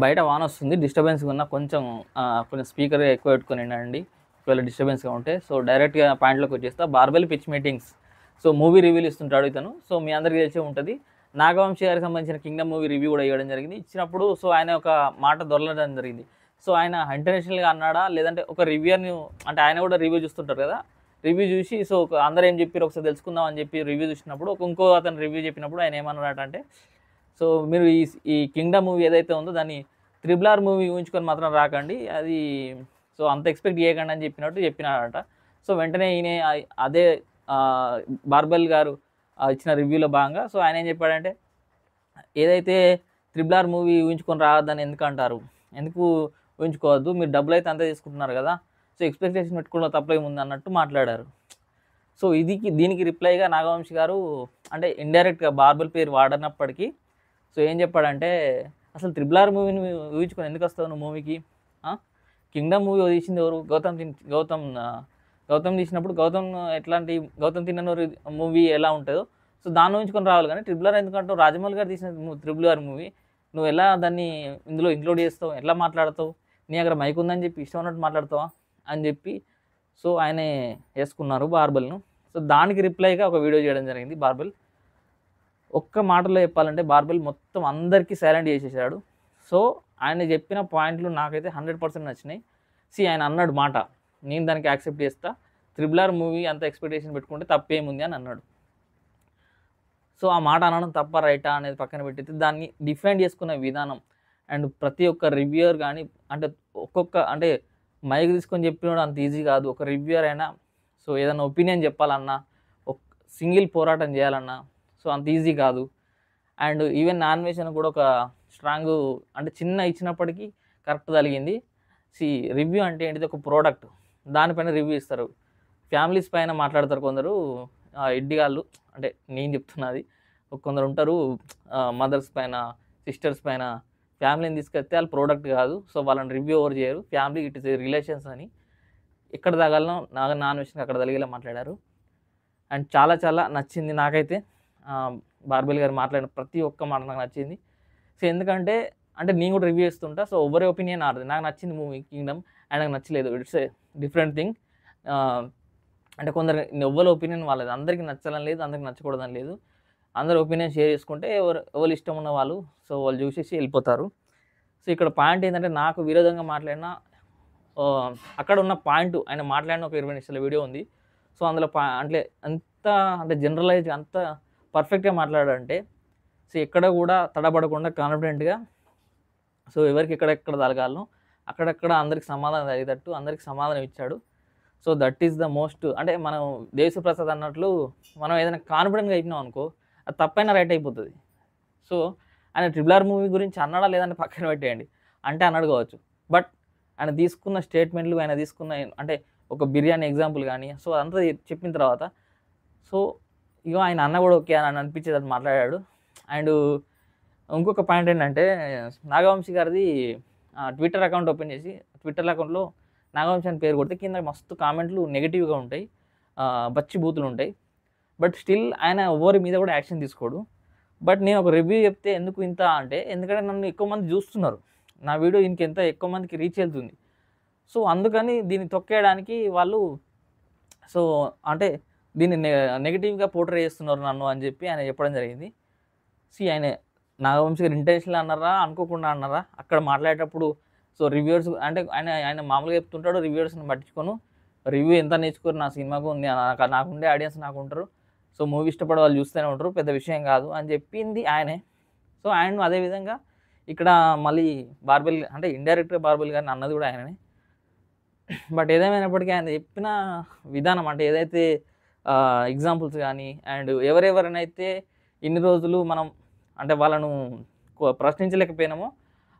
బయట వాన వస్తుంది, డిస్టర్బెన్స్గా ఉన్న కొంచెం కొంచెం స్పీకర్ ఎక్కువ పెట్టుకొని వినండి ఒకవేళ డిస్టర్బెన్స్గా ఉంటే. సో డైరెక్ట్గా పాయింట్లోకి వచ్చేస్తా. Barbell pitch meetings. So movie రివ్యూలు ఇస్తుంటాడు ఇతను. సో మీ అందరికీ తెలిసే ఉంటుంది. నాగవంశి గారికి సంబంధించిన కింగ్డమ్ మూవీ రివ్యూ కూడా ఇవ్వడం జరిగింది. ఇచ్చినప్పుడు సో ఆయన ఒక మాట దొరలడం జరిగింది. సో ఆయన ఇంటర్నేషనల్గా అన్నాడా లేదంటే ఒక రివ్యూని, అంటే ఆయన కూడా రివ్యూ చూస్తుంటారు కదా, రివ్యూ చూసి సో అందరూ ఏం చెప్పారు ఒకసారి తెలుసుకుందాం అని చెప్పి రివ్యూ చూసినప్పుడు ఇంకో అతను రివ్యూ చెప్పినప్పుడు ఆయన ఏమన్నాడు అంటే, సో మీరు ఈ కింగ్డమ్ మూవీ ఏదైతే ఉందో దాన్ని RRR మూవీ ఊహించుకొని మాత్రం రాకండి, అది సో అంత ఎక్స్పెక్ట్ చేయకండి అని చెప్పినాడట. సో వెంటనే ఈయన అదే బార్బెల్ గారు ఇచ్చిన రివ్యూలో భాగంగా సో ఆయన ఏం చెప్పాడంటే, ఏదైతే RRR మూవీ ఊహించుకొని రావద్దని ఎందుకు అంటారు, ఎందుకు ఊహించుకోవద్దు, మీరు డబ్బులు అయితే అంతా తీసుకుంటున్నారు కదా, సో ఎక్స్పెక్టేషన్ పెట్టుకోవడం తప్పేముంది అన్నట్టు మాట్లాడారు. సో దీనికి రిప్లైగా నాగవంశి గారు అంటే ఇండైరెక్ట్గా బార్బెల్ పేరు వాడనప్పటికీ సో ఏం చెప్పాడంటే, అసలు RRR మూవీని ఊహించుకొని ఎందుకు వస్తావు నువ్వు మూవీకి? కింగ్డమ్ మూవీ తీసింది ఎవరు? గౌతమ్ తీసినప్పుడు గౌతమ్ తిన్ననూరి మూవీ ఎలా ఉంటుందో సో దాన్ని ఊహించుకొని రావాలి. కానీ RRR ఎందుకంటావు? రాజమౌళి గారు తీసిన RRR మూవీ నువ్వు ఎలా దాన్ని ఇందులో ఇంక్లూడ్ చేస్తావు, ఎట్లా మాట్లాడతావు, నీ దగ్గర మైక్ ఉందని చెప్పి ఇష్టం ఉన్నట్టు మాట్లాడతావా అని చెప్పి సో ఆయనే వేసుకున్నారు బార్బెల్ను. సో దానికి రిప్లైగా ఒక వీడియో చేయడం జరిగింది బార్బెల్. ఒక్క మాటలో చెప్పాలంటే బార్బెల్ మొత్తం అందరికీ సైలెంట్ చేసేసాడు. సో ఆయన చెప్పిన పాయింట్లు నాకైతే 100% నచ్చినాయి. ఆయన అన్నాడు మాట, నేను దానికి యాక్సెప్ట్ చేస్తా, RRR మూవీ అంత ఎక్స్పెక్టేషన్ పెట్టుకుంటే తప్పేముంది అని అన్నాడు. సో ఆ మాట అనడం తప్ప రైటా అనేది పక్కన పెట్టితే దాన్ని డిఫైన్ చేసుకున్న విధానం అండ్ ప్రతి ఒక్క రివ్యూయర్ కానీ అంటే మైక్ తీసుకొని చెప్పినప్పుడు అంత ఈజీ కాదు. ఒక రివ్యూయర్ అయినా సో ఏదైనా ఒపీనియన్ చెప్పాలన్నా, ఒక సింగిల్ పోరాటం చేయాలన్నా సో అంత ఈజీ కాదు. అండ్ ఈవెన్ నాన్వేషన్ కూడా ఒక స్ట్రాంగ్ అంటే చిన్న ఇచ్చినప్పటికీ కరెక్ట్ తగిలింది. రివ్యూ అంటే ఏంటిది, ఒక ప్రోడక్ట్, దానిపైన రివ్యూ ఇస్తారు. ఫ్యామిలీస్ పైన మాట్లాడతారు కొందరు ఎడ్డిగాళ్ళు, అంటే నేను చెప్తున్నది, కొందరు ఉంటారు మదర్స్ పైన, సిస్టర్స్ పైన, ఫ్యామిలీని తీసుకెళ్తే వాళ్ళు ప్రోడక్ట్ కాదు, సో వాళ్ళని రివ్యూ ఎవరు చేయరు, ఫ్యామిలీ ఇట్ ఇస్ రిలేషన్స్ అని ఎక్కడ తగలనో నాన్వేషన్ అక్కడ తగిలేలా మాట్లాడారు. అండ్ చాలా చాలా నచ్చింది నాకైతే బార్బెల్ గారు మాట్లాడిన ప్రతి ఒక్క మాట నాకు నచ్చింది. సో ఎందుకంటే నేను కూడా రివ్యూ ఇస్తుంటా, సో ఎవరి ఒపీనియన్ ఆడదు. నాకు నచ్చింది మూవీ కింగ్డమ్, అండ్ నాకు నచ్చలేదు, ఇట్స్ ఏ డిఫరెంట్ థింగ్. అంటే కొందరు ఎవ్వరి ఒపీనియన్ వాళ్ళది, అందరికీ నచ్చాలని లేదు, అందరికి నచ్చకూడదని లేదు. అందరు ఒపీనియన్ షేర్ చేసుకుంటే ఎవరు ఇష్టం ఉన్న వాళ్ళు సో వాళ్ళు చూసేసి వెళ్ళిపోతారు. సో ఇక్కడ పాయింట్ ఏంటంటే, నాకు విరోధంగా మాట్లాడిన అక్కడ ఉన్న పాయింట్ ఆయన మాట్లాడిన ఒక 20 నిమిషాల వీడియో ఉంది. సో అందులో అంత జనరలైజ్ అంత పర్ఫెక్ట్గా మాట్లాడంటే సో ఎక్కడ కూడా తడబడకుండా కాన్ఫిడెంట్గా సో ఎవరికి ఎక్కడెక్కడ తలగాలను అక్కడక్కడ అందరికి సమాధానం తగ్గేటట్టు అందరికి సమాధానం ఇచ్చాడు. So that is the most, అంటే మనం దేశప్రసాద్ అన్నట్లు మనం ఏదైనా కాన్ఫిడెంట్గా అయిపోయినాం అనుకో, అది తప్పైనా రైట్ అయిపోతుంది. సో ఆయన RRR మూవీ గురించి అన్నాడా లేదని పక్కన పెట్టేయండి, అంటే అన్నాడు కావచ్చు, బట్ ఆయన తీసుకున్న స్టేట్మెంట్లు, ఆయన తీసుకున్న అంటే ఒక బిర్యానీ ఎగ్జాంపుల్ కానీ సో అంతా చెప్పిన తర్వాత సో ఇగో ఆయన అన్న కూడా ఓకే అని అనిపించేది అది మాట్లాడాడు. అండ్ ఇంకొక పాయింట్ ఏంటంటే, నాగవంశి గారిది ట్విట్టర్ అకౌంట్ ఓపెన్ చేసి ట్విట్టర్ అకౌంట్లో నాగవంశి అని పేరు కొడితే కింద మస్తు కామెంట్లు నెగిటివ్గా ఉంటాయి, బచ్చి బూతులు ఉంటాయి. బట్ స్టిల్ ఆయన ఎవరి మీద కూడా యాక్షన్ తీసుకోడు. బట్ నేను ఒక రివ్యూ చెప్తే ఎందుకు ఇంత అంటే, ఎందుకంటే నన్ను ఎక్కువ మంది చూస్తున్నారు, నా వీడియో ఇంకెంత ఎక్కువ మందికి రీచ్ వెళ్తుంది, సో అందుకని దీన్ని తొక్కేయడానికి వాళ్ళు సో అంటే దీన్ని నెగిటివ్గా పోర్ట్రే చేస్తున్నారు నన్ను అని చెప్పి ఆయన చెప్పడం జరిగింది. ఆయన నాగవంశి గారు ఇంటెన్షనల్ అన్నారా అనుకోకుండా అన్నారా అక్కడ మాట్లాడేటప్పుడు సో రివ్యూవర్స్ అంటే ఆయన మామూలుగా చెప్తుంటాడు, రివ్యూవర్స్ని పట్టించుకోను, రివ్యూ ఎంత నేర్చుకోరు నా సినిమాకు, నాకుండే ఆడియన్స్ నాకు ఉంటారు, సో మూవీ ఇష్టపడే వాళ్ళు చూస్తూనే ఉంటారు, పెద్ద విషయం కాదు అని చెప్పింది ఆయనే. సో ఆయన అదేవిధంగా ఇక్కడ మళ్ళీ బార్బెల్ అంటే ఇండైరెక్ట్గా బార్బెల్ గారిని అన్నది కూడా ఆయననే. బట్ ఏదేమైనప్పటికీ ఆయన చెప్పిన విధానం అంటే ఏదైతే ఎగ్జాంపుల్స్ కానీ అండ్ ఎవరెవరినైతే ఇన్ని రోజులు మనం అంటే వాళ్ళను ప్రశ్నించలేకపోయినామో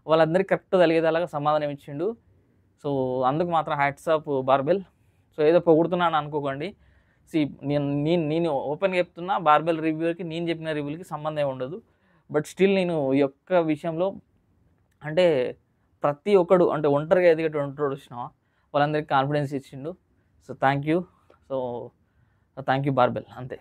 వాళ్ళందరికీ కరెక్ట్ కలిగేలాగా సమాధానం ఇచ్చిండు. సో అందుకు మాత్రం హ్యాట్స్ ఆఫ్ బార్బెల్. సో ఏదో పొగుడుతున్నాను అనుకోకండి, నేను ఓపెన్గా చెప్తున్నా, బార్బెల్ రివ్యూకి నేను చెప్పిన రివ్యూలకి సంబంధం ఉండదు. బట్ స్టిల్ నేను ఈ యొక్క విషయంలో అంటే ప్రతి ఒక్కడు అంటే ఒంటరిగా ఎదిగేటువంటి వచ్చినావా వాళ్ళందరికీ కాన్ఫిడెన్స్ ఇచ్చిండు. సో థ్యాంక్ యూ బార్బెల్, అంతే.